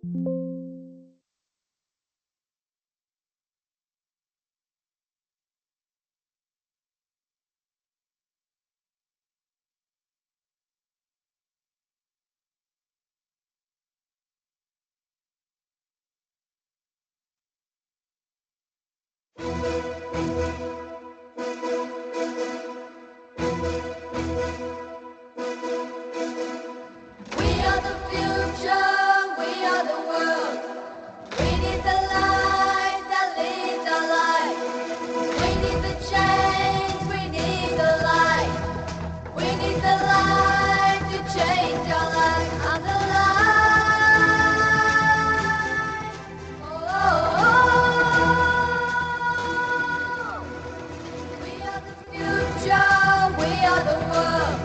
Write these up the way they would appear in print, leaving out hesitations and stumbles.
We are the future, we are the world. We need the light that leads our life. We need the change, we need the light. We need the light to change our life. I'm the light. Oh, oh, oh. We are the future, we are the world.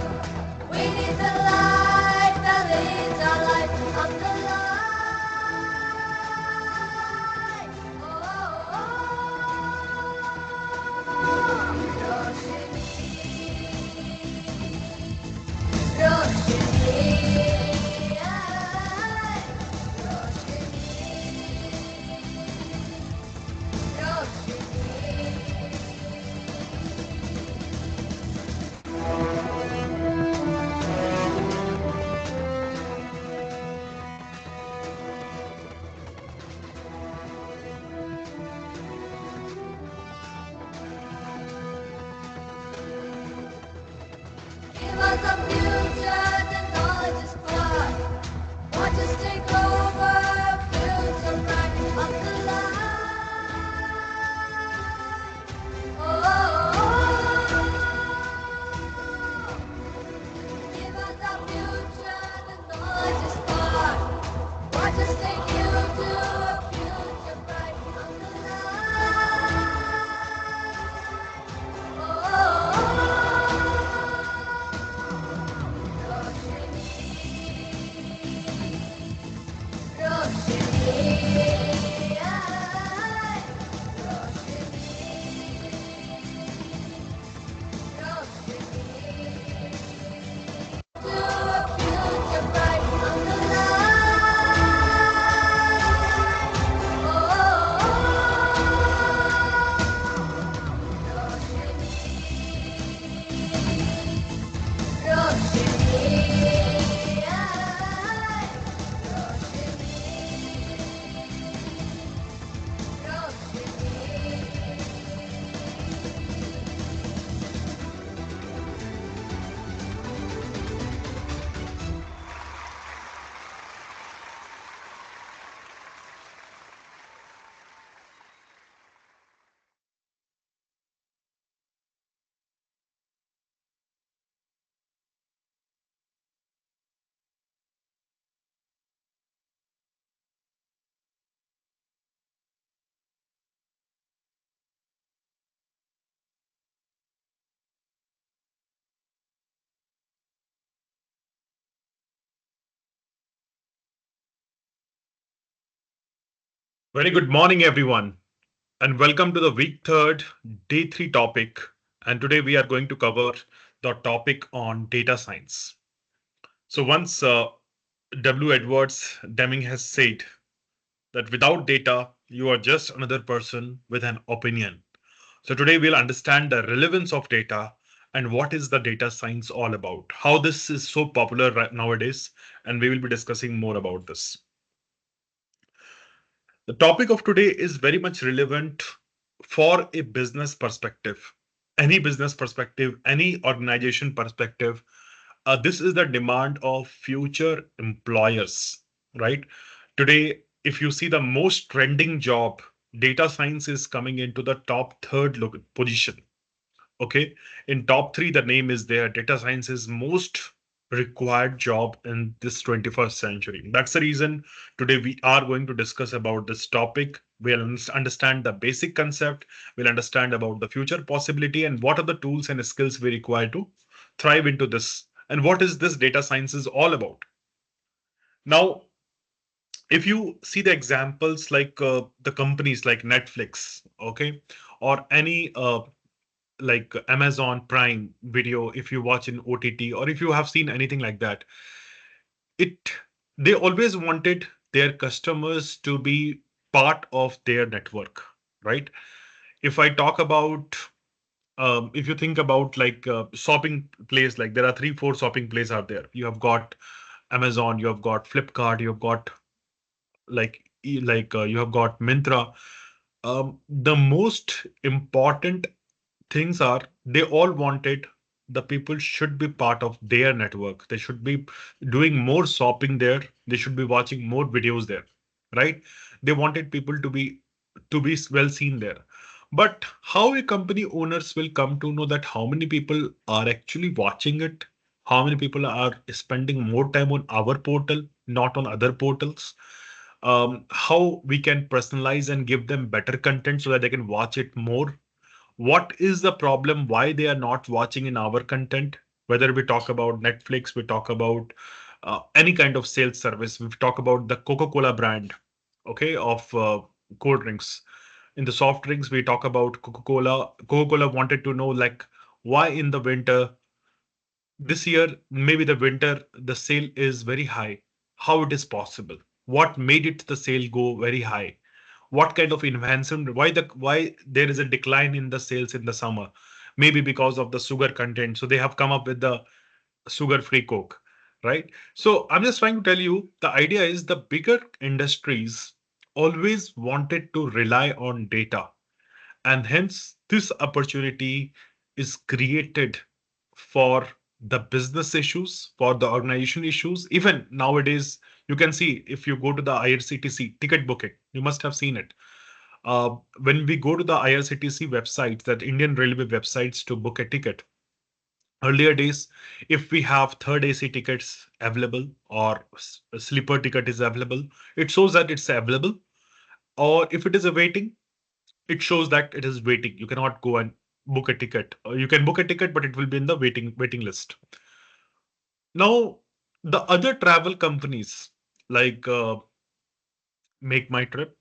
We need the light that leads our life. I'm the light. Oh, oh, oh. Roshni, Roshni, Roshni, Give us a future, the knowledge is far. Watch us take over, future bright. I'm the light. Oh, oh, oh. Give us a future, the knowledge is far. Watch us take you to a future bright. I'm the light. Oh, oh, oh. Roshni, Roshni, Very good morning, everyone, and welcome to the week third, day three topic. And today we are going to cover the topic on data science. So, once W. Edwards Deming has said that without data, you are just another person with an opinion. So, today we'll understand the relevance of data and what is the data science all about, how this is so popular right nowadays, and we will be discussing more about this. The topic of today is very much relevant for a business perspective, any business perspective, any organization perspective. This is the demand of future employers, right? Today, if you see the most trending job, data science is coming into the top third position. Okay, in top three, the name is there. Data science is most required job in this 21st century. That's the reason today we are going to discuss about this topic. We'll understand the basic concept, we'll understand about the future possibility, and what are the tools and skills we require to thrive into this, and what is this data science is all about. Now, if you see the examples like the companies like Netflix, okay, or any like Amazon Prime Video, if you watch in OTT or if you have seen anything like that, it they always wanted their customers to be part of their network, right? If I talk about, if you think about like shopping place, like there are three, four shopping places out there. You have got Amazon, you have got Flipkart, you have got you have got Mintra. The most important things are they all wanted the people should be part of their network. They should be doing more shopping there. They should be watching more videos there, right? They wanted people to be well seen there. But how a company owners will come to know that how many people are actually watching it, how many people are spending more time on our portal, not on other portals, how we can personalize and give them better content so that they can watch it more. What is the problem why they are not watching in our content, whether we talk about Netflix, we talk about any kind of sales service, we talk about the Coca-Cola brand, okay, of cold drinks. In the soft drinks we talk about Coca-Cola wanted to know like why in the winter this year, maybe the winter, the sale is very high. How it is possible? What made it the sale go very high? What kind of invention? Why there is a decline in the sales in the summer? Maybe because of the sugar content. So they have come up with the sugar-free Coke, right? So I'm just trying to tell you the idea is the bigger industries always wanted to rely on data, and hence this opportunity is created for the business issues, for the organization issues. Even nowadays, you can see if you go to the IRCTC ticket booking, you must have seen it. When we go to the IRCTC websites, that Indian Railway websites to book a ticket, earlier days, if we have third AC tickets available or sleeper ticket is available, it shows that it's available. Or if it is a waiting, it shows that it is waiting. You cannot go and book a ticket. Or you can book a ticket, but it will be in the waiting list. Now, the other travel companies like Make My Trip,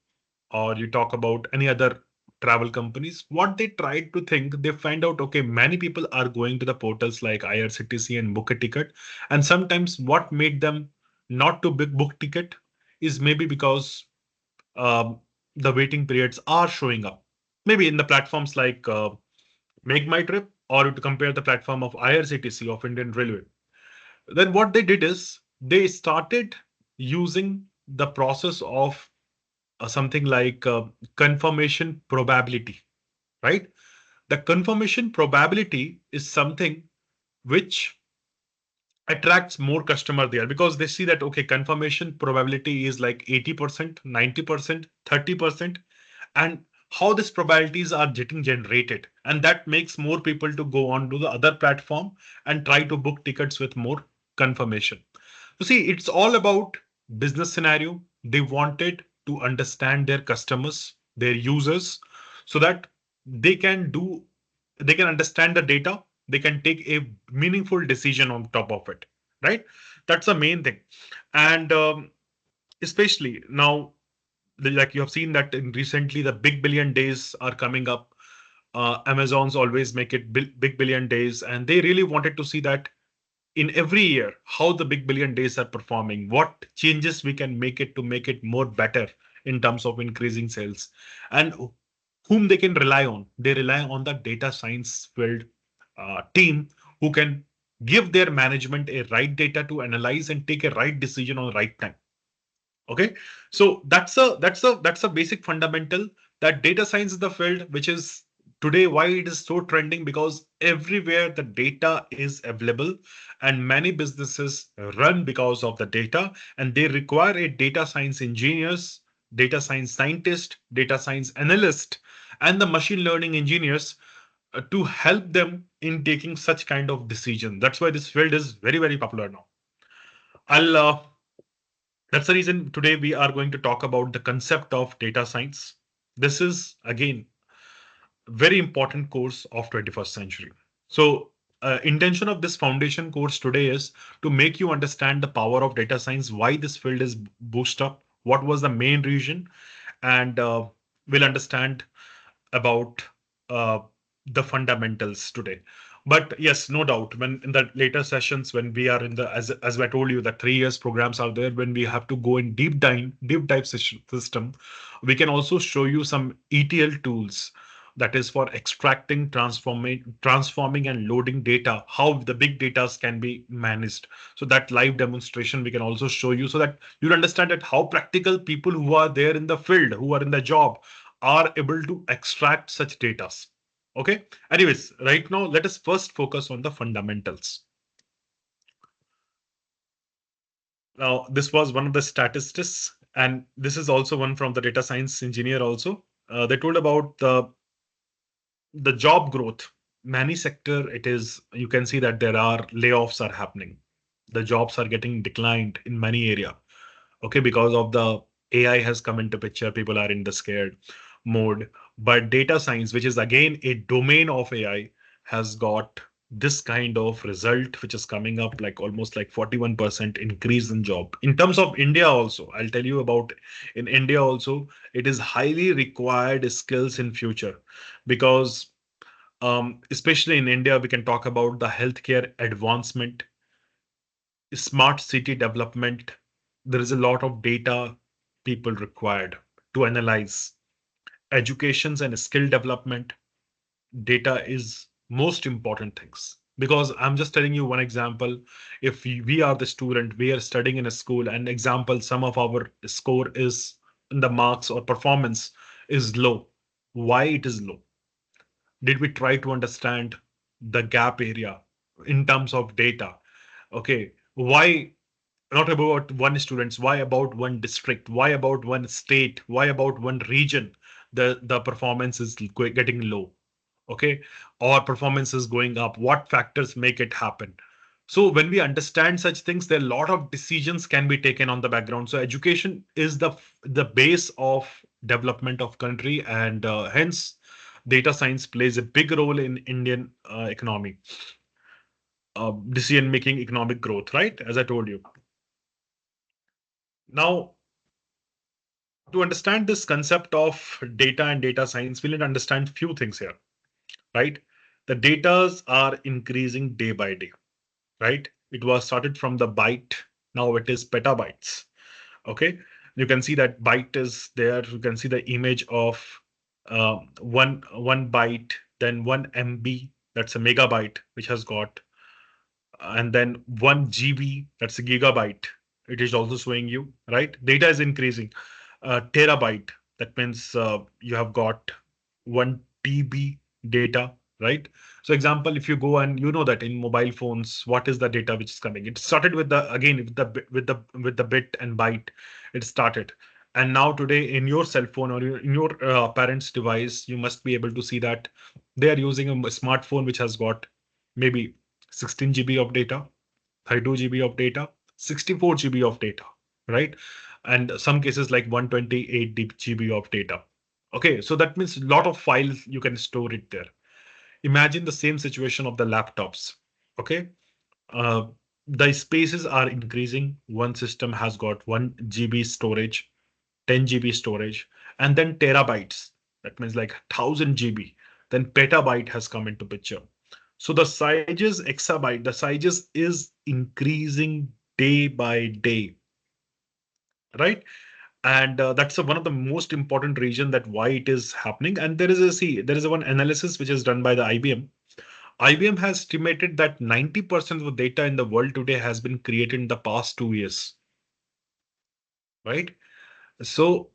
or you talk about any other travel companies, what they try to think, they find out, okay, many people are going to the portals like IRCTC and book a ticket. And sometimes what made them not to book ticket is maybe because um, the waiting periods are showing up. Maybe in the platforms like Make My Trip, or to compare the platform of IRCTC of Indian Railway. Then what they did is they started using the process of something like confirmation probability, right? The confirmation probability is something which attracts more customer there because they see that okay, confirmation probability is like 80%, 90%, 30%, and how these probabilities are getting generated, and that makes more people to go on to the other platform and try to book tickets with more confirmation. You see, it's all about business scenario. They wanted to understand their customers, their users, so that they can do, they can understand the data, they can take a meaningful decision on top of it, right? That's the main thing. And especially now, like you have seen that in recently the big billion days are coming up. Amazon's always make it big billion days, and they really wanted to see that in every year how the big billion days are performing, what changes we can make it to make it more better in terms of increasing sales, and whom they can rely on. They rely on the data science field team who can give their management a right data to analyze and take a right decision on the right time. Okay, so that's a basic fundamental, that data science is the field which is today why it is so trending, because everywhere the data is available and many businesses run because of the data, and they require a data science engineers, data science scientist, data science analyst, and the machine learning engineers to help them in taking such kind of decision. That's why this field is very popular now. I'll That's the reason today we are going to talk about the concept of data science. This is again very important course of 21st century. So intention of this foundation course today is to make you understand the power of data science, why this field is boost up, what was the main reason, and we'll understand about uh, the fundamentals today. But yes, no doubt, when in the later sessions, when we are in the, as I told you, that 3 years programs are there, when we have to go in deep dive system, we can also show you some ETL tools, that is for extracting, transforming and loading data, how the big data can be managed. So that live demonstration we can also show you, so that you'll understand that how practical people who are there in the field, who are in the job, are able to extract such data. Okay. Anyways, right now, let us first focus on the fundamentals. Now, this was one of the statistics, and this is also one from the data science engineer also. They told about the job growth. Many sector, it is, you can see that there are layoffs are happening. The jobs are getting declined in many area. Okay, because of the AI has come into picture, people are in the scared mode. But data science, which is again a domain of AI, has got this kind of result, which is coming up like almost like 41% increase in job. In terms of India also, I'll tell you about, in India also, it is highly required skills in future, because especially in India, we can talk about the healthcare advancement, smart city development. There is a lot of data people required to analyze. Educations and skill development, data is most important things. Because I'm just telling you one example. If we are the student, we are studying in a school, and example, some of our score is in the marks or performance is low. Why it is low? Did we try to understand the gap area in terms of data? Okay, why not about one students, why about one district, why about one state, why about one region the performance is getting low? Okay, or performance is going up, what factors make it happen? So when we understand such things, there are a lot of decisions can be taken on the background. So education is the base of development of country, and hence data science plays a big role in Indian economy, decision making, economic growth, right, as I told you. Now, to understand this concept of data and data science, we need to understand few things here, right? The datas are increasing day by day, right? It was started from the byte, now it is petabytes. Okay, you can see that byte is there. You can see the image of one byte, then 1 MB, that's a megabyte, which has got, and then 1 GB, that's a gigabyte. It is also showing you, right? Data is increasing. Terabyte, that means you have got 1 TB data, right? So example, if you go and you know that in mobile phones, what is the data which is coming? It started with the, again, with the bit and byte, it started. And now today in your cell phone or in your parents' device, you must be able to see that they are using a smartphone which has got maybe 16 GB of data, 32 GB of data, 64 GB of data, right? And some cases like 128 GB of data. Okay, so that means a lot of files you can store it there. Imagine the same situation of the laptops. Okay, uh, the spaces are increasing. One system has got 1 GB storage, 10 GB storage, and then terabytes. That means like 1000 GB. Then petabyte has come into picture. So the sizes, exabyte, the sizes is increasing day by day, right? And that's one of the most important reason that why it is happening. And there is a one analysis which is done by the IBM. IBM has estimated that 90% of the data in the world today has been created in the past 2 years, right? So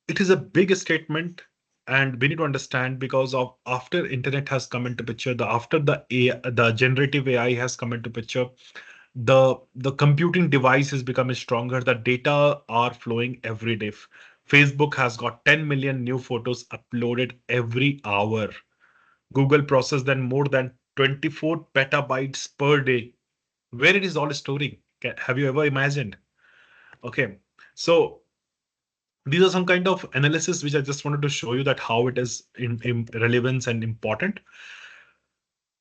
it is a big statement, and we need to understand, because of after internet has come into picture, the after the generative AI has come into picture, the computing device is becoming stronger. The data are flowing every day. Facebook has got 10 million new photos uploaded every hour. Google process then more than 24 petabytes per day. Where it is all storing? Have you ever imagined? Okay, so these are some kind of analysis which I just wanted to show you that how it is in relevance and important.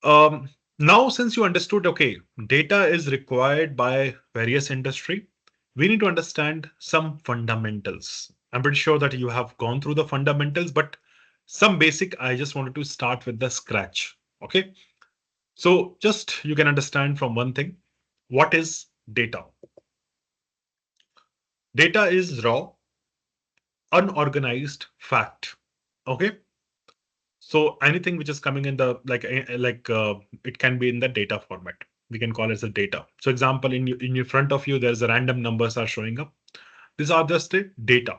Um, Now, since you understood, okay, data is required by various industry, we need to understand some fundamentals. I'm pretty sure that you have gone through the fundamentals, but some basic, I just wanted to start with the scratch. Okay. So just you can understand from one thing, what is data? Data is raw, unorganized fact. Okay. So anything which is coming in the it can be in the data format. We can call it as a data. So example, in your front of you, there's a random numbers are showing up. These are just a data.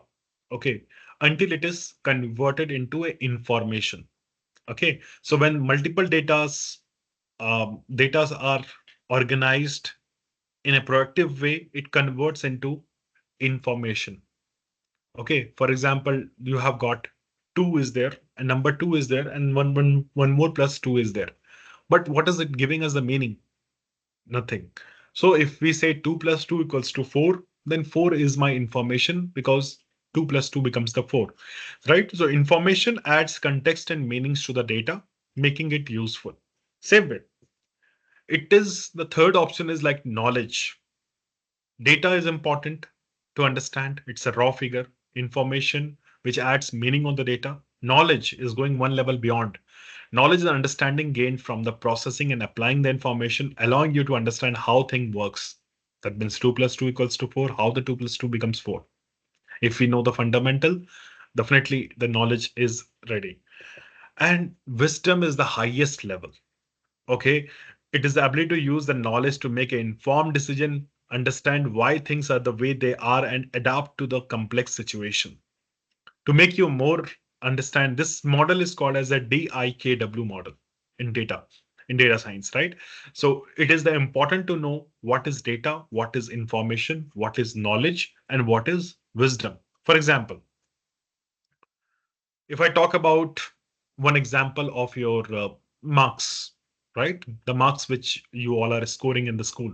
Okay. Until it is converted into a information. Okay. So when multiple datas are organized in a productive way, it converts into information. Okay, for example, you have got two is there, and number two is there, and one more plus two is there. But what is it giving us the meaning? Nothing. So if we say two plus two equals to four, then four is my information because two plus two becomes the four, right? So information adds context and meanings to the data, making it useful. Same way, it is the third option is like knowledge. Data is important to understand. It's a raw figure, information which adds meaning on the data. Knowledge is going one level beyond. Knowledge is understanding gained from the processing and applying the information, allowing you to understand how thing works. That means 2 plus 2 equals to 4, how the 2 plus 2 becomes 4. If we know the fundamental, definitely the knowledge is ready. And wisdom is the highest level. Okay, it is the ability to use the knowledge to make an informed decision, understand why things are the way they are, and adapt to the complex situation. To make you more understand, this model is called as a DIKW model in data science, right? So it is the important to know what is data, what is information, what is knowledge, and what is wisdom. For example, if I talk about one example of your marks, right? The marks which you all are scoring in the school.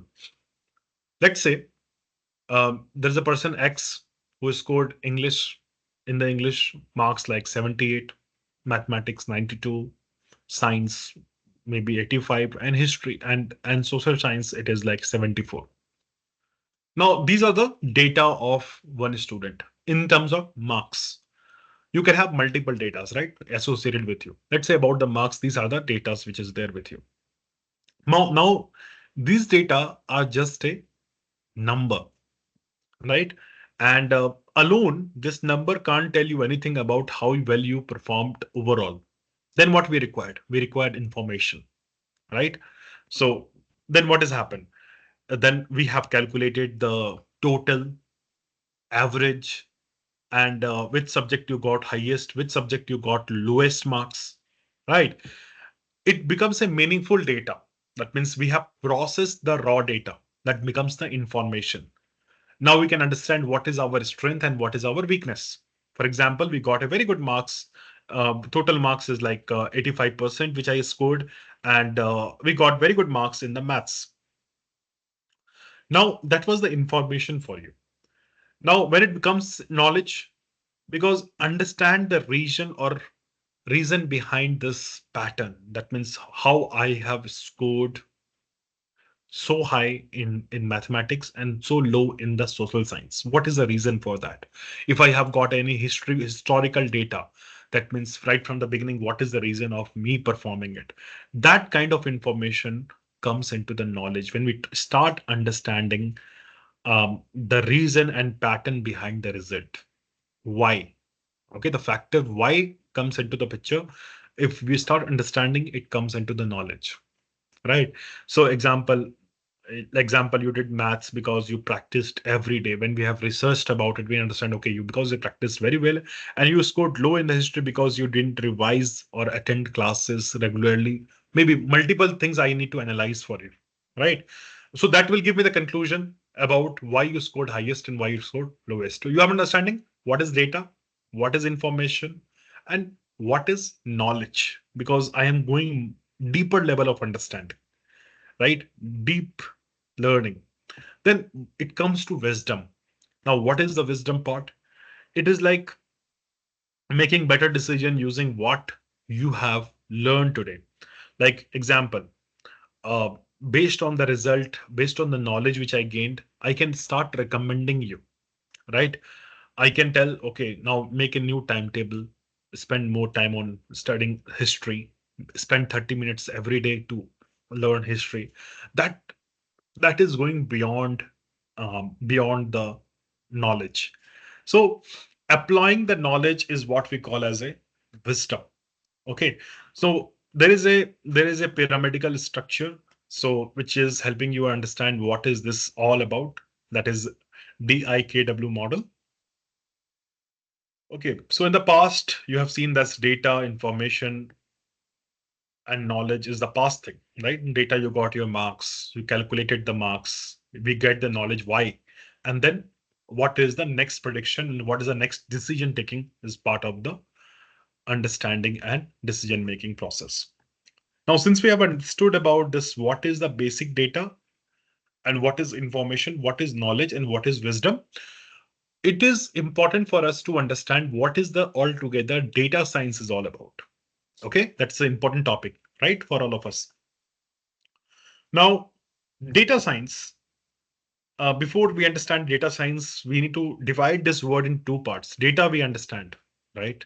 Let's say there's a person X who scored English in the English marks like 78, mathematics 92, science maybe 85, and history and social science it is like 74. Now these are the data of one student in terms of marks. You can have multiple datas, right, associated with you. Let's say about the marks, these are the datas which is there with you. Now these data are just a number, right? And alone, this number can't tell you anything about how well you performed overall. Then what we required? We required information, right? So then what has happened? Then we have calculated the total average and which subject you got highest, which subject you got lowest marks, right? It becomes a meaningful data. That means we have processed the raw data that becomes the information. Now we can understand what is our strength and what is our weakness. For example, we got a very good marks. Total marks is like 85%, which I scored, and we got very good marks in the maths. Now that was the information for you. Now when it becomes knowledge, because understand the reason or reason behind this pattern. That means how I have scored so high in mathematics and so low in the social science. What is the reason for that? If I have got any historical data, that means right from the beginning, what is the reason of me performing it? That kind of information comes into the knowledge when we start understanding the reason and pattern behind the result. Why? Okay, the factor why comes into the picture. If we start understanding, it comes into the knowledge, right? So example, you did maths because you practiced every day. When we have researched about it, we understand, okay, you because you practiced very well, and you scored low in the history because you didn't revise or attend classes regularly. Maybe multiple things I need to analyze for you, right? So that will give me the conclusion about why you scored highest and why you scored lowest. So you have understanding what is data, what is information, and what is knowledge, because I am going deeper level of understanding, right? Deep learning. Then it comes to wisdom. Now, what is the wisdom part? It is like making better decision using what you have learned today. Like example, uh, based on the result, based on the knowledge which I gained, I can start recommending you, right? I can tell, okay, now make a new timetable, spend more time on studying history, spend 30 minutes every day to learn history. That that is going beyond the knowledge. So applying the knowledge is what we call as a wisdom. Okay, so there is a pyramidal structure, so which is helping you understand what is this all about. That is DIKW model. Okay, so in the past you have seen that data, information, and knowledge is the past thing, right? In data, you got your marks, you calculated the marks, we get the knowledge why, and then what is the next prediction and what is the next decision taking is part of the understanding and decision making process. Now, since we have understood about this, what is the basic data and what is information, what is knowledge, and what is wisdom, it is important for us to understand what is the altogether data science is all about. Okay, that's an important topic, right, for all of us. Now, data science, before we understand data science, we need to divide this word in two parts. Data we understand, right?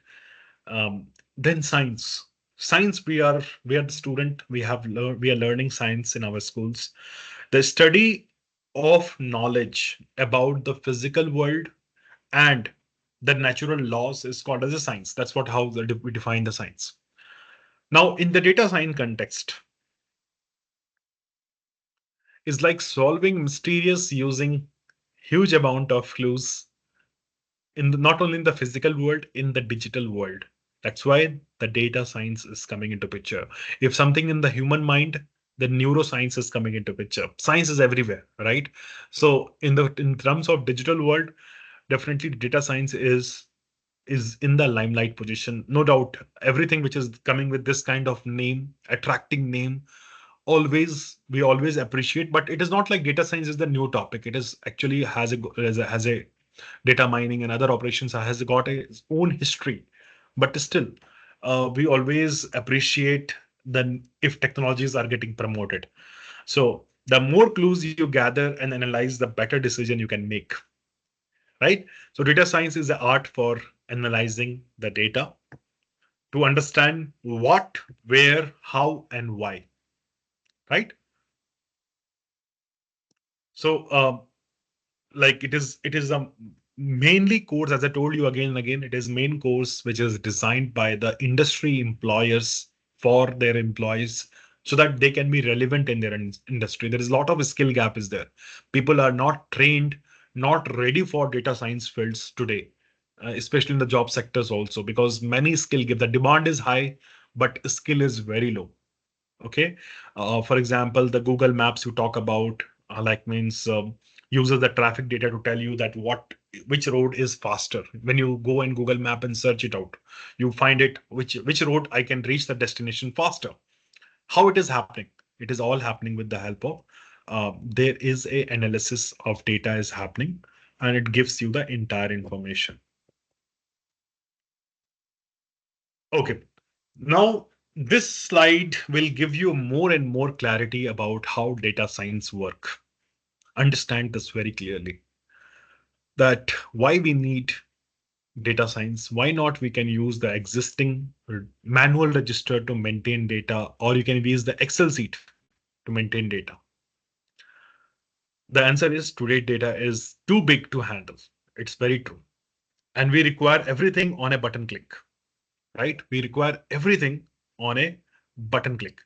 Then science. Science, we are the student. We are learning science in our schools. The study of knowledge about the physical world and the natural laws is called as a science. That's what how we define the science. Now, in the data science context, is like solving mysterious using huge amount of clues in not only in the physical world, in the digital world. That's why the data science is coming into picture. If something in the human mind, the neuroscience is coming into picture. Science is everywhere, right? So in terms of digital world, definitely data science is in the limelight position, no doubt. Everything which is coming with this kind of name, attracting name, always we always appreciate. But it is not like data science is the new topic. It is actually has a data mining and other operations has got its own history. But still, we always appreciate then if technologies are getting promoted. So the more clues you gather and analyze, the better decision you can make, right? So data science is the art for analyzing the data to understand what, where, how, and why, right? So like it is a mainly course, as I told you again and again, it is main course which is designed by the industry employers for their employees so that they can be relevant in their industry. There is a lot of skill gap is there. People are not trained, not ready for data science fields today, especially in the job sectors also, because many skill gap, the demand is high but skill is very low. Okay, for example, the Google Maps you talk about, like means uses the traffic data to tell you that which road is faster. When you go in Google Map and search it out, you find it which road I can reach the destination faster. How it is happening? It is all happening with the help of there is a analysis of data is happening, and it gives you the entire information. Okay. Now, this slide will give you more and more clarity about how data science work. Understand this very clearly, that why we need data science, why not we can use the existing manual register to maintain data, or you can use the Excel sheet to maintain data. The answer is today data is too big to handle. It's very true. And we require everything on a button click, right? We require everything on a button click.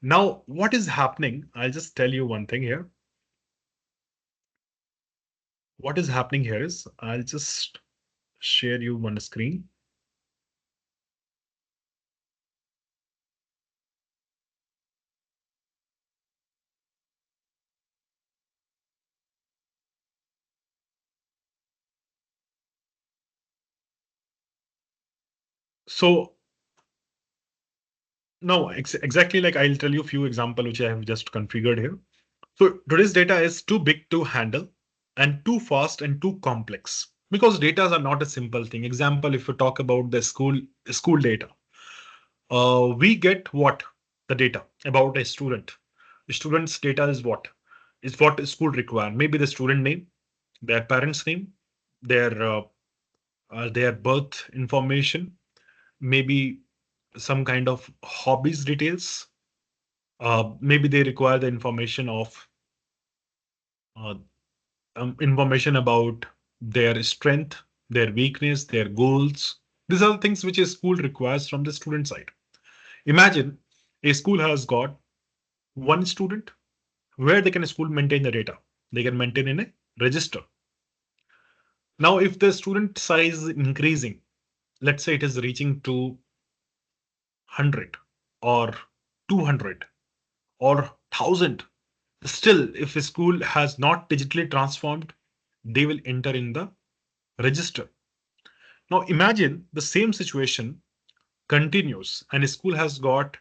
Now, what is happening? I'll just tell you one thing here. What is happening here is I'll just share you one screen. So no, exactly like I'll tell you a few examples which I have just configured here. So today's data is too big to handle and too fast and too complex because data are not a simple thing. Example, if you talk about the school data, we get what the data about a student. The student's data is what school require. Maybe the student name, their parents' name, their birth information, maybe some kind of hobbies details, Maybe they require the uh, information about their strength, their weakness, their goals. These are the things which a school requires from the student side. Imagine a school has got one student. Where they can school maintain the data? They can maintain in a register. Now, if the student size is increasing, let's say it is reaching to 100 or 200 or 1000, still, if a school has not digitally transformed, they will enter in the register. Now, imagine the same situation continues and a school has got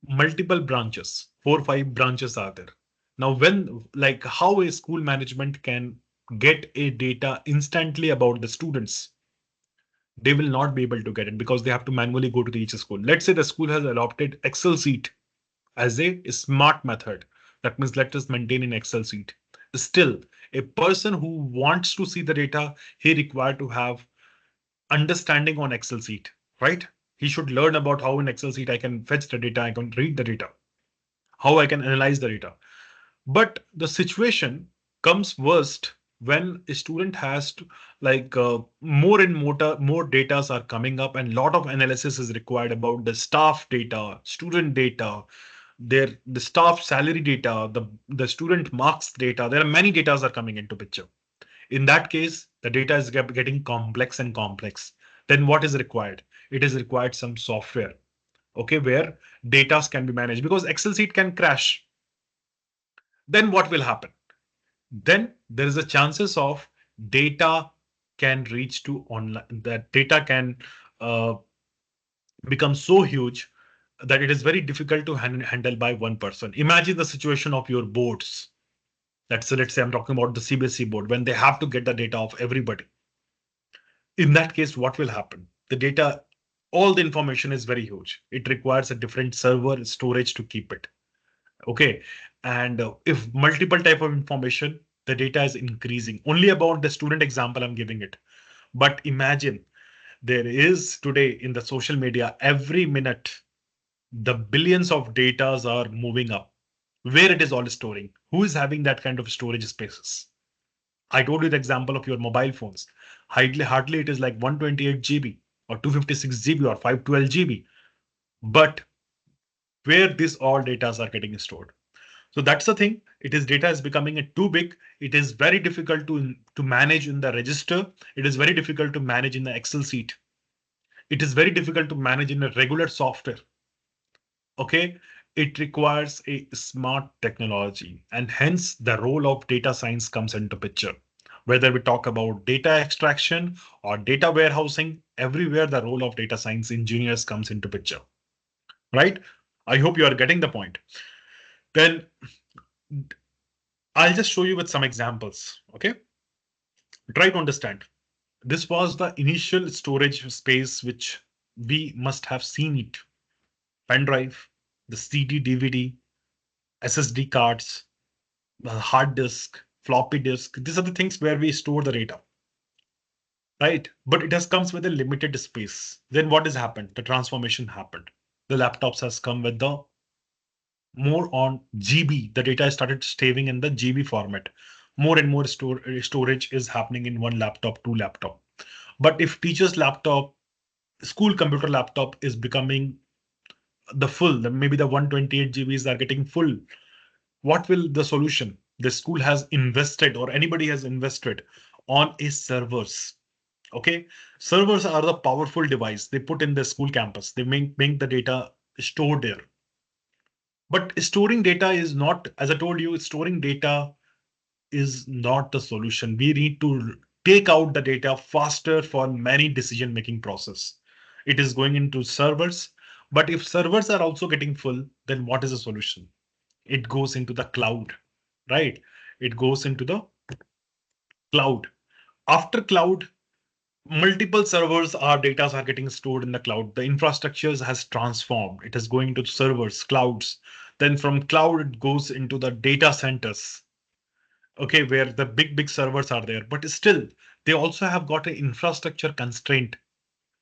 multiple branches, 4 or 5 branches are there. Now, when like how a school management can get a data instantly about the students, they will not be able to get it because they have to manually go to the each school. Let's say the school has adopted Excel sheet as a smart method. That means let us maintain an Excel sheet. Still, a person who wants to see the data, he required to have understanding on Excel sheet, right? He should learn about how in Excel sheet I can fetch the data, I can read the data, how I can analyze the data. But the situation comes worst when a student has to more and more datas are coming up and lot of analysis is required about the staff data, student data, the staff salary data, the student marks data. There are many datas are coming into picture. In that case, the data is getting complex and complex. Then what is required? It is required some software, okay, where data can be managed because Excel sheet can crash. Then what will happen? Then there is a chances of data can reach to online, that data can uh, become so huge that it is very difficult to handle by one person. Imagine the situation of your boards. Let's say I'm talking about the CBSE board when they have to get the data of everybody. In that case, what will happen? The data, all the information is very huge. It requires a different server storage to keep it. Okay. And if multiple type of information, the data is increasing. Only about the student example I'm giving it. But imagine there is today in the social media, every minute, the billions of datas are moving up. Where it is all storing? Who is having that kind of storage spaces? I told you the example of your mobile phones. Hardly it is like 128 GB or 256 GB or 512 GB. But where this all data are getting stored? So that's the thing. It is data is becoming too big. It is very difficult to manage in the register. It is very difficult to manage in the Excel sheet. It is very difficult to manage in a regular software. Okay, it requires a smart technology, and hence the role of data science comes into picture. Whether we talk about data extraction or data warehousing, everywhere the role of data science engineers comes into picture. Right? I hope you are getting the point. Then I'll just show you with some examples. Okay, try to understand. This was the initial storage space which we must have seen it. Pen drive, the CD, DVD, SSD cards, the hard disk, floppy disk. These are the things where we store the data, right? But it has comes with a limited space. Then what has happened? The transformation happened. The laptops has come with the more on GB. The data started staying in the GB format. More and more storage is happening in one laptop, two laptop. But if teacher's laptop, school computer laptop is becoming the full, maybe the 128 GBs are getting full. What will the solution? The school has invested or anybody has invested on a servers. Okay, servers are the powerful device they put in the school campus. They make the data stored there. But storing data is not, as I told you, storing data is not the solution. We need to take out the data faster for many decision making process. It is going into servers. But if servers are also getting full, then what is the solution? It goes into the cloud, right? It goes into the cloud. After cloud, multiple servers or data are getting stored in the cloud. The infrastructures has transformed. It is going to servers, clouds. Then from cloud, it goes into the data centers. Okay, where the big servers are there, but still they also have got an infrastructure constraint,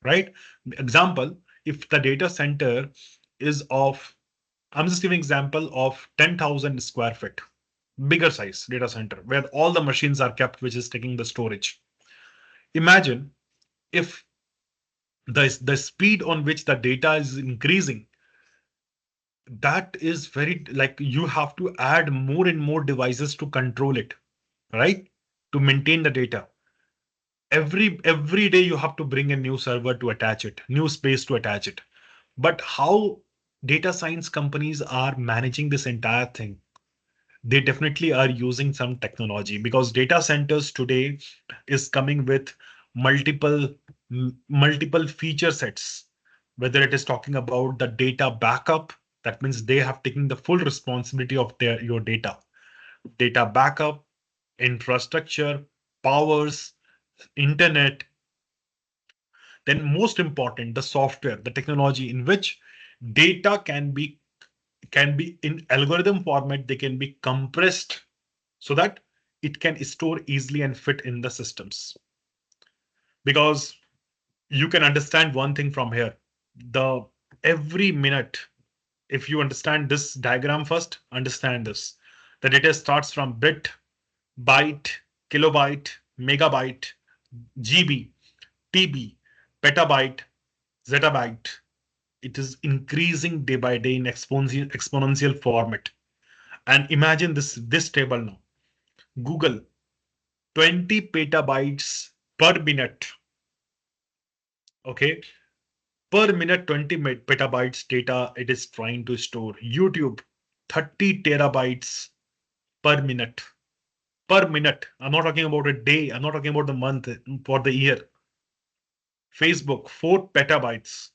right? Example, if the data center is of I'm just giving example of 10,000 square feet, bigger size data center where all the machines are kept, which is taking the storage. Imagine if the speed on which the data is increasing, that is very like you have to add more and more devices to control it, right? To maintain the data. Every day you have to bring a new server to attach it, new space to attach it. But how data science companies are managing this entire thing? They definitely are using some technology because data centers today is coming with multiple multiple feature sets, whether it is talking about the data backup. That means they have taken the full responsibility of your data backup, infrastructure, powers, internet. Then most important, the software, the technology in which data can be in algorithm format. They can be compressed so that it can store easily and fit in the systems. Because you can understand one thing from here. The every minute, if you understand this diagram first, understand this. The data starts from bit, byte, kilobyte, megabyte, GB, TB, petabyte, zettabyte. It is increasing day by day in exponential format. And imagine this table now. Google 20 petabytes per minute. Okay, per minute 20 petabytes data it is trying to store. YouTube 30 terabytes per minute. Per minute. I'm not talking about a day. I'm not talking about the month, for the year. Facebook 4 petabytes.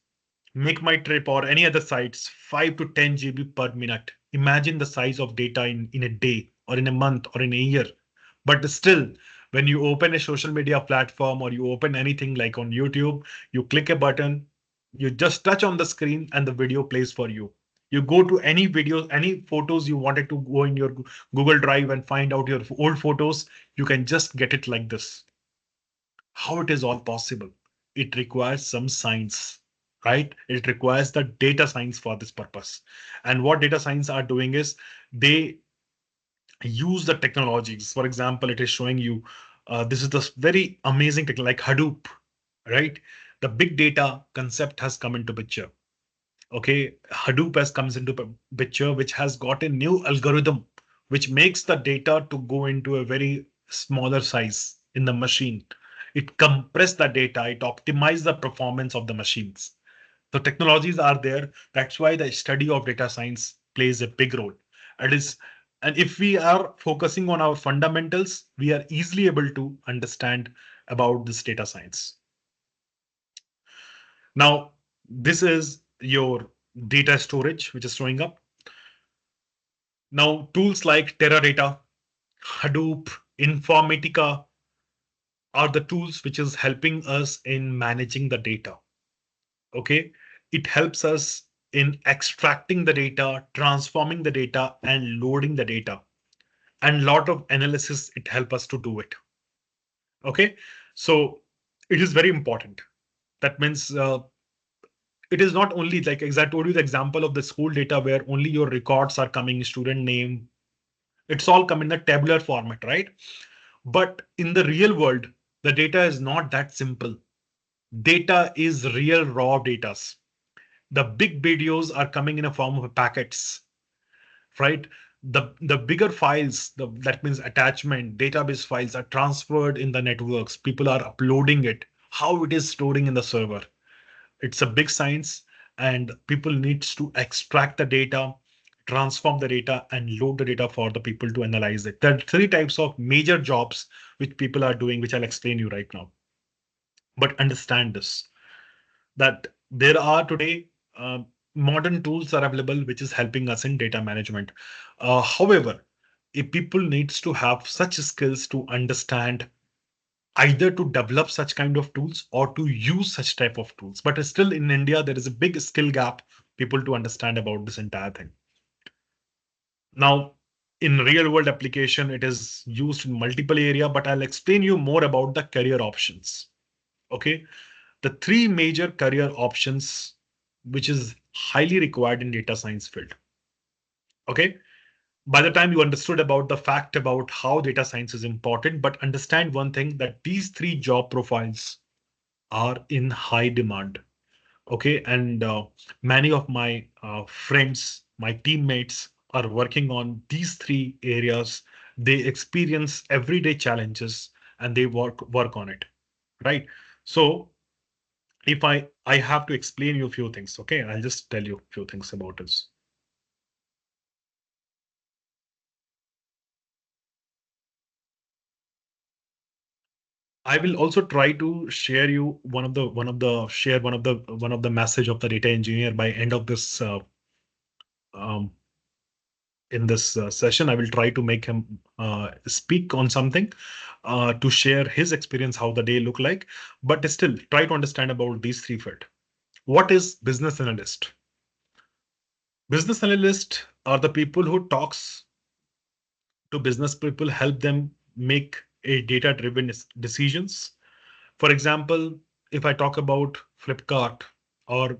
Make My Trip or any other sites 5 to 10 GB per minute. Imagine the size of data in a day or in a month or in a year. But still, when you open a social media platform or you open anything like on YouTube, you click a button, you just touch on the screen and the video plays for you. You go to any video, any photos you wanted to go in your Google Drive and find out your old photos, you can just get it like this. How it is all possible? It requires some science, right? It requires the data science for this purpose. And what data science are doing is they use the technologies. For example, it is showing you this is this very amazing technology like Hadoop, right? The big data concept has come into picture. Okay, Hadoop has comes into picture, which has got a new algorithm, which makes the data to go into a very smaller size in the machine. It compress the data, it optimize the performance of the machines. So technologies are there. That's why the study of data science plays a big role. It is, and if we are focusing on our fundamentals, we are easily able to understand about this data science. Now, this is your data storage, which is showing up. Now, tools like Teradata, Hadoop, Informatica are the tools which is helping us in managing the data. Okay, it helps us in extracting the data, transforming the data, and loading the data. And lot of analysis it helps us to do it. Okay, so it is very important. That means it is not only like, as I told you, the example of the school data where only your records are coming, student name, it's all come in the tabular format, right? But in the real world, the data is not that simple. Data is real raw data. The big videos are coming in a form of packets, right? The bigger files, that means attachment, database files are transferred in the networks. People are uploading it. How it is storing in the server. It's a big science, and people needs to extract the data, transform the data, and load the data for the people to analyze it. There are three types of major jobs which people are doing, which I'll explain you right now. But understand this, that there are today modern tools are available which is helping us in data management. However, if people needs to have such skills to understand either to develop such kind of tools or to use such type of tools. But still in India, there is a big skill gap, people to understand about this entire thing. Now, in real world application, it is used in multiple area, but I'll explain you more about the career options. Okay, the three major career options which is highly required in data science field. Okay. By the time you understood about the fact about how data science is important, but understand one thing, that these three job profiles are in high demand. Okay. And many of my friends, my teammates are working on these three areas. They experience everyday challenges and they work on it. Right. So if I have to explain you a few things, okay, I'll just tell you a few things about this. I will also try to share you one of the message of the data engineer by end of this um, in this session. I will try to make him speak on something to share his experience, how the day look like. But still, try to understand about these three field. What is business analyst? Business analyst are the people who talks to business people, help them make a data driven decisions. For example, if I talk about Flipkart or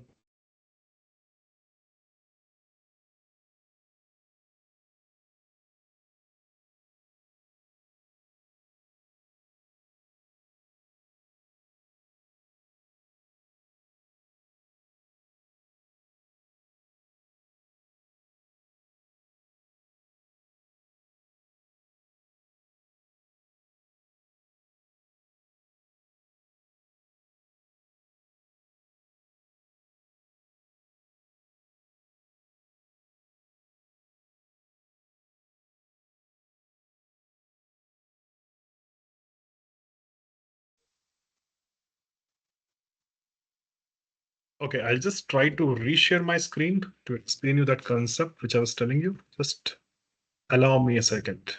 okay, I'll just try to reshare my screen to explain you that concept which I was telling you. Just allow me a second.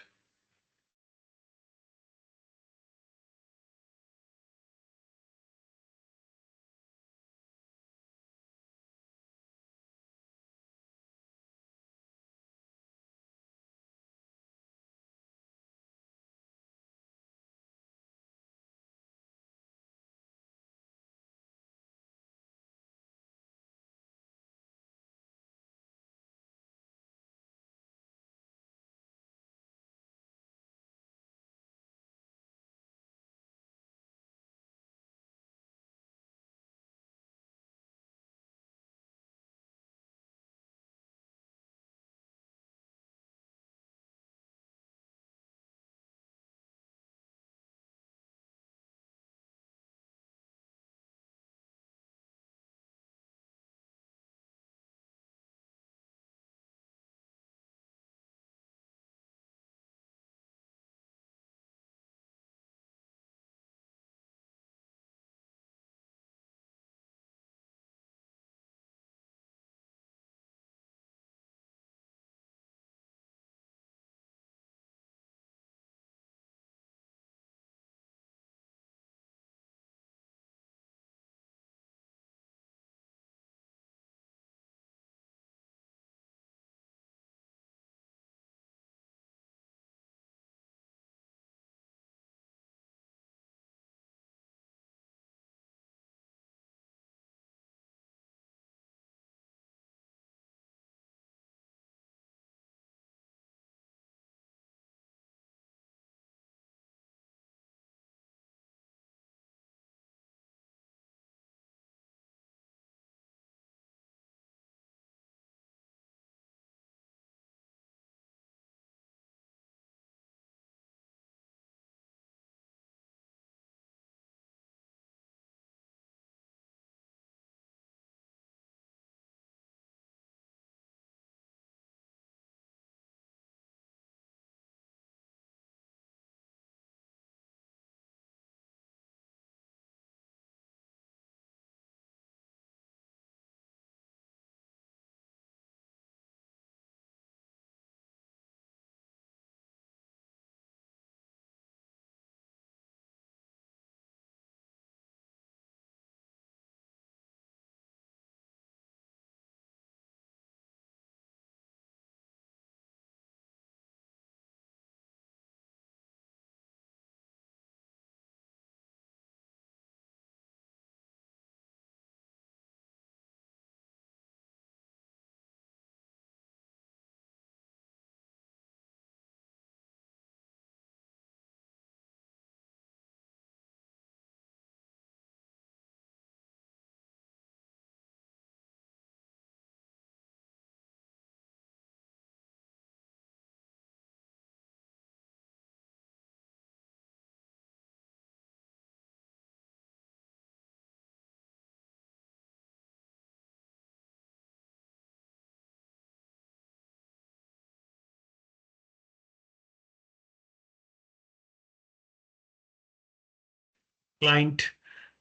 client,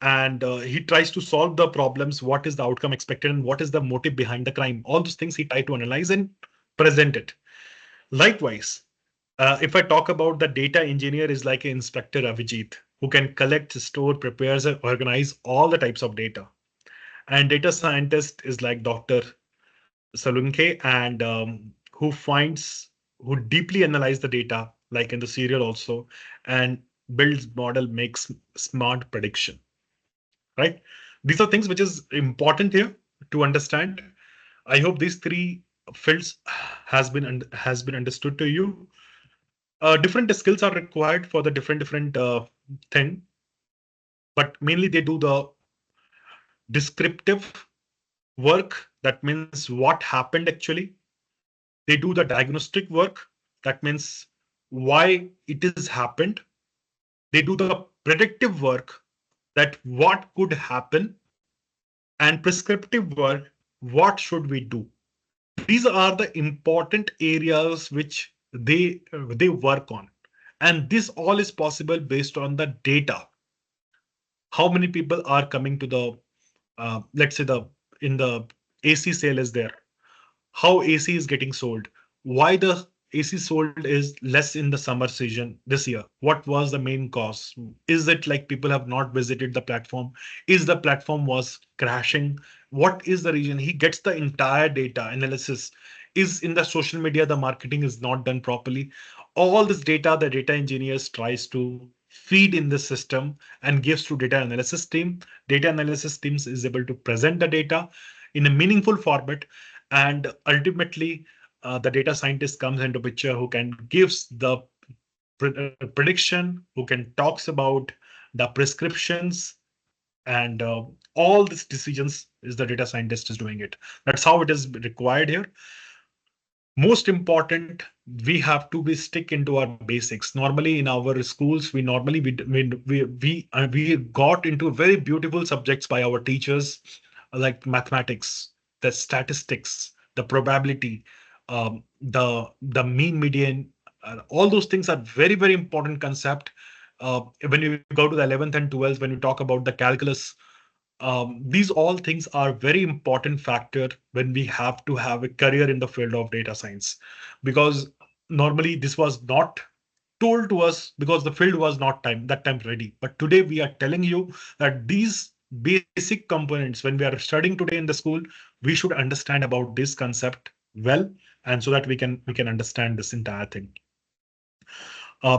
and he tries to solve the problems. What is the outcome expected and what is the motive behind the crime? All those things he tried to analyze and present it. Likewise, if I talk about the data engineer is like an inspector Avijit who can collect, store, prepares, and organize all the types of data. And data scientist is like Dr. Salunke, and who deeply analyze the data, like in the serial also, and builds model, makes smart prediction. Right? These are things which is important here to understand. I hope these three fields has been understood to you. Different skills are required for the different thing, but mainly they do the descriptive work. That means what happened actually. They do the diagnostic work. That means why it is happened. They do the predictive work, that what could happen, and prescriptive work, what should we do. These are the important areas which they work on, and this all is possible based on the data. How many people are coming to the let's say the in the AC sale is there, how AC is getting sold, why the AC sold is less in the summer season this year. What was the main cause? Is it like people have not visited the platform? Is the platform was crashing? What is the reason? He gets the entire data analysis. Is in the social media the marketing is not done properly? All this data the data engineers tries to feed in the system and gives to data analysis team. Data analysis teams is able to present the data in a meaningful format, and ultimately the data scientist comes into picture who can gives the prediction, who can talks about the prescriptions, and all these decisions is the data scientist is doing it. That's how it is required here. Most important, we have to be stick into our basics. Normally in our schools, we normally we got into very beautiful subjects by our teachers, like mathematics, the statistics, the probability, the mean median. All those things are very very important concept. When you go to the 11th and 12th, when you talk about the calculus, these all things are very important factor when we have to have a career in the field of data science, because normally this was not told to us because the field was not time ready. But today we are telling you that these basic components, when we are studying today in the school, we should understand about this concept well, and so that we can understand this entire thing.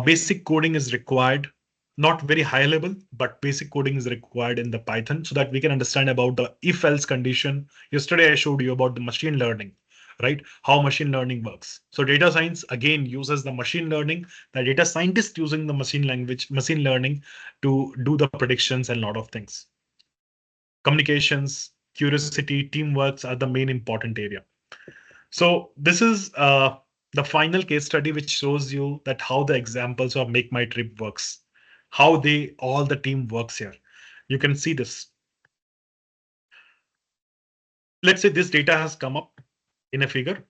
Basic coding is required, not very high level, but basic coding is required in the Python so that we can understand about the if else condition. Yesterday, I showed you about the machine learning, right? How machine learning works. So data science again uses the machine learning, the data scientist using the machine learning to do the predictions and a lot of things. Communications, curiosity, teamworks are the main important area. So this is the final case study, which shows you that how the examples of Make My Trip works, how they all the team works here. You can see this. Let's say this data has come up in a figure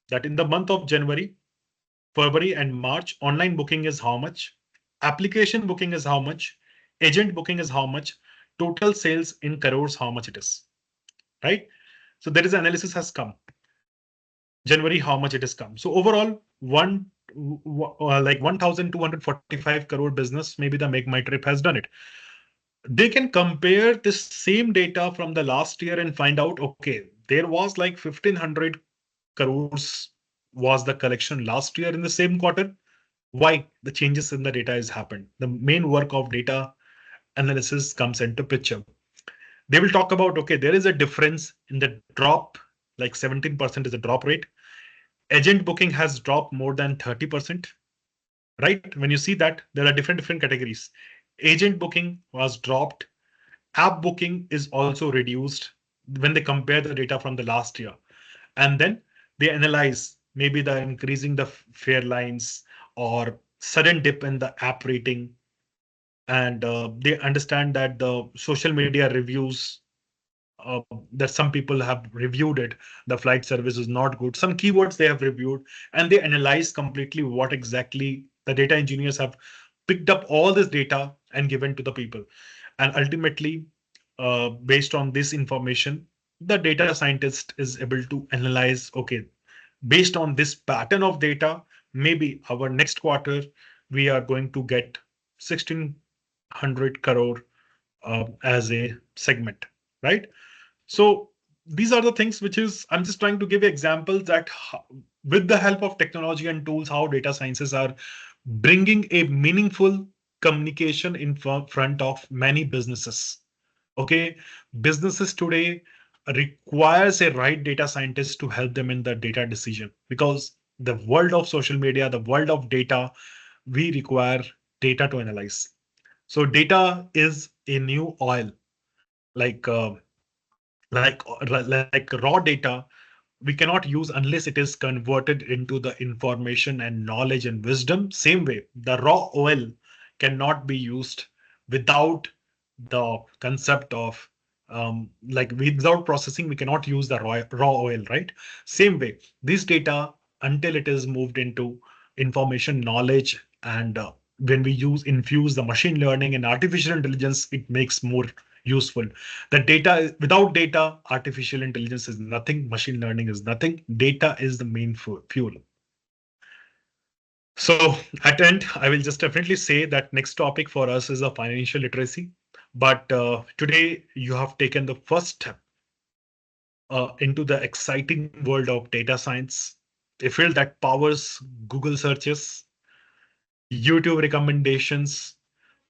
that in the month of January, February, and March, online booking is how much, application booking is how much, agent booking is how much, total sales in crores, how much it is, right? So there is analysis has come. January, how much it has come. So overall, like 1,245 crore business, maybe the Make My Trip has done it. They can compare this same data from the last year and find out, okay, there was like 1,500 crores was the collection last year in the same quarter. Why? The changes in the data has happened. The main work of data analysis comes into picture. They will talk about, okay, there is a difference in the drop, like 17% is the drop rate. Agent booking has dropped more than 30%, right? When you see that, there are different categories. Agent booking was dropped. App booking is also reduced when they compare the data from the last year. And then they analyze maybe the increasing the fare lines or sudden dip in the app rating. And they understand that the social media reviews, that some people have reviewed it, the flight service is not good, some keywords they have reviewed, and they analyze completely what exactly the data engineers have picked up all this data and given to the people. And ultimately, based on this information, the data scientist is able to analyze, okay, based on this pattern of data, maybe our next quarter, we are going to get 1600 crore as a segment, right? So these are the things which is, I'm just trying to give examples that with the help of technology and tools, how data sciences are bringing a meaningful communication in front of many businesses. Okay, businesses today requires a right data scientist to help them in the data decision, because the world of social media, the world of data, we require data to analyze. So data is a new oil, like like raw data we cannot use unless it is converted into the information and knowledge and wisdom. Same way, the raw oil cannot be used without the concept of like without processing, we cannot use the raw oil, right? Same way, this data, until it is moved into information, knowledge, and when we use infuse the machine learning and artificial intelligence, it makes more useful. The data, without data, artificial intelligence is nothing, machine learning is nothing. Data is the main fuel. So at end, I will just definitely say that next topic for us is a financial literacy. But today you have taken the first step into the exciting world of data science, a field that powers Google searches, YouTube recommendations,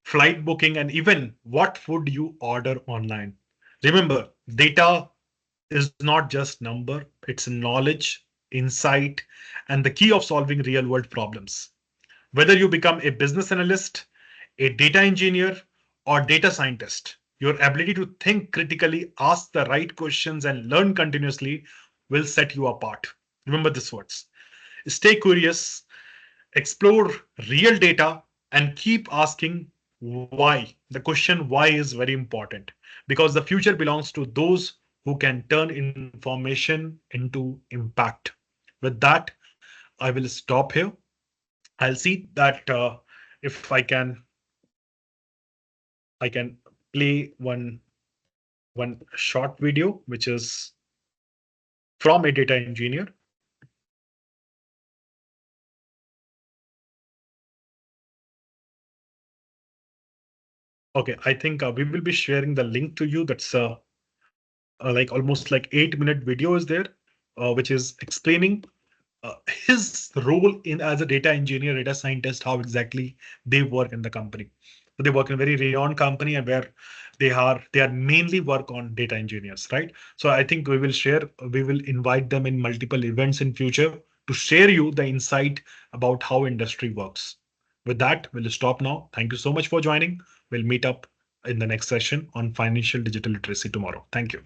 flight booking, and even what food you order online. Remember, data is not just number, it's knowledge, insight, and the key of solving real world problems. Whether you become a business analyst, a data engineer, or data scientist, your ability to think critically, ask the right questions, and learn continuously will set you apart. Remember these words. Stay curious, explore real data, and keep asking why. The question why is very important, because the future belongs to those who can turn information into impact. With that, I will stop here. I'll see that if I can play one short video which is from a data engineer. Okay, I think we will be sharing the link to you. That's like almost like 8-minute video is there, which is explaining his role in as a data engineer, data scientist, how exactly they work in the company. So they work in a very renowned company, and where they are mainly work on data engineers, right? So I think we will invite them in multiple events in future to share you the insight about how industry works. With that, we'll stop now. Thank you so much for joining. We'll meet up in the next session on financial digital literacy tomorrow. Thank you.